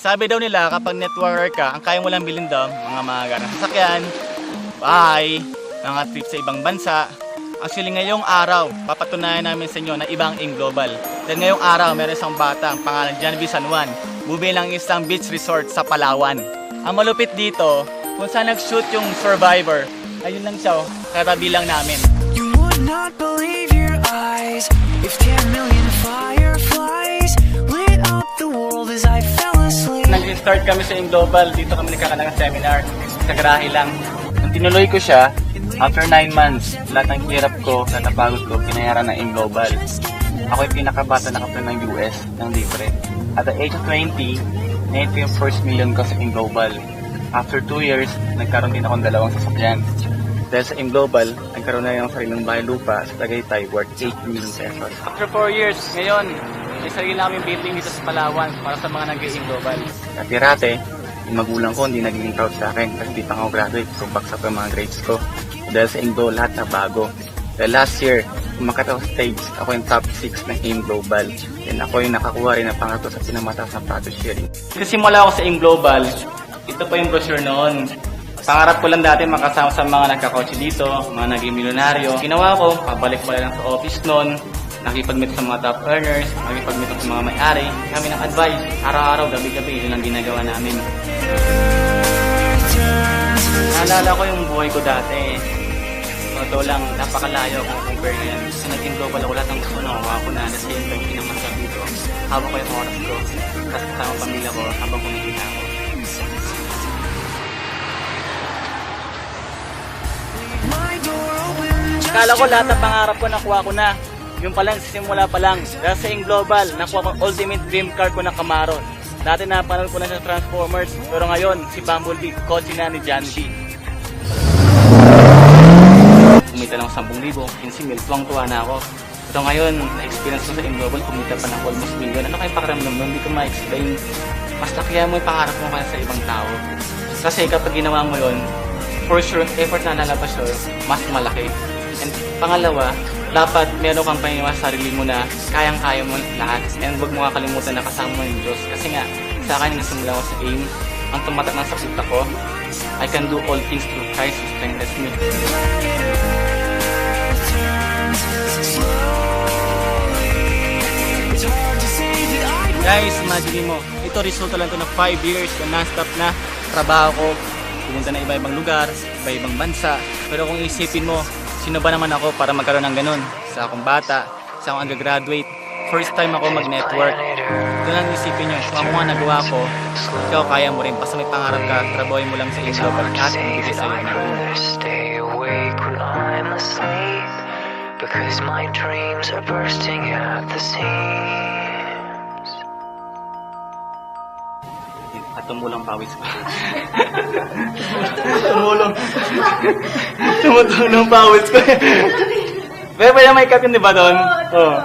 Sabi daw nila kapag networker ka, ang kaya mo lang bilhin daw, mga magarang sasakyan, bahay, mga trip sa ibang bansa. Actually ngayong araw, papatunayan namin sa inyo na ibang in global. Dahil ngayong araw, meron isang bata, ang pangalan Janvi San Juan, bumili ng isang beach resort sa Palawan. Ang malupit dito, kung saan nag-shoot yung survivor, ayun lang siya, katabi lang namin. You would not believe your eyes if 10 million fireflies lit up the world as I fell asleep. Nag-start kami sa in global, dito kami nagkakalang seminar, sa garahe lang. Nung tinuloy ko siya, after 9 months, lahat ng hirap ko, lahat ng pagod ko, pinayaran ng in global. Ako yung pinakabata na kaplan ng US, ng libre. At the age of 20, na-hit ko yung first million ko sa in global. After 2 years, nagkaroon din akong dalawang sasakyan. Dahil sa in global, nagkaroon na yung sariling bahay lupa sa Tagaytay worth 8 million pesos. After 4 years, ngayon, may sarili namin building dito sa Palawan para sa mga nag-in global. Dati-rate, yung magulang ko hindi nagiging proud sa akin kasi di pa ako graduate, so baksak yung mga grades ko. Dahil sa Indo, lahat na bago. Dahil last year, umakyat ako stage, ako yung top 6 ng AIM Global. And ako yung nakakuha rin ng pangatlo sa pinamataas na profit sharing. Kasi simula ako sa AIM Global, ito pa yung brochure noon. Pangarap ko lang dati makasama sa mga nagkakotse dito, mga naging milyonaryo. Ginawa ko, pabalik pala lang sa office noon, nakipag-meet sa mga top earners, nakipag-meet sa mga may-ari, kami ng advice, araw-araw, gabi-gabi, yun ang ginagawa namin. Naalala ko yung buhay ko dati. Totoo lang, napakalayo kung compare ngayon. Kasi naging global ako, lahat ng gusto na ako ko na at the same time, pinamasak dito. Habang ko yung oras ko, kasi kasama pamilya ko, habang kumikita ako. Akala ko lahat ng pangarap ko nakuha ko na. Yung palang simula pa lang. Dahil sa in global, nakuha ko ultimate dream car ko na Camaro. Dati napanood ko na sa Transformers, pero ngayon si Bumblebee, kotse na ni Janvi. Kumita lang 10,000, 15,000, tuwang-tuwa na ako. Ito ngayon, na-experience ko sa in global, kumita pa ng almost million. Ano kayo pakiramdam nun? Hindi ko ma-explain. Basta kaya mo yung pangarap mo kaya sa ibang tao. Kasi kapag ginawa mo yun, for sure, effort na lalabas yun, mas malaki. And pangalawa, dapat meron kang paniniwala sa sarili mo na kayang-kaya mo lahat. And huwag mo kakalimutan na kasama mo yung Diyos. Kasi nga, sa akin, nasimula ko sa AIM, ang tumatak ng sakit ako, I can do all things through Christ who strengthens me. Guys, imagine mo, ito resulta lang ito na 5 years na non-stop na trabaho ko. Pumunta na iba-ibang lugar, iba-ibang bansa. Pero kung isipin mo, sino ba naman ako para magkaroon ng ganun? Sa akong bata, sa akong undergraduate, first time ako mag-network. Ito lang isipin nyo, kung ako nga nagawa ko, ikaw kaya mo rin. Basta may pangarap ka, trabahoy mo lang sa AIM Global at ibigay sa'yo na rin. Because my dreams are bursting at the seams. At tumulang pawis ko. Tumutulong pawis ko. Pero may cup yun, di ba doon? Oo.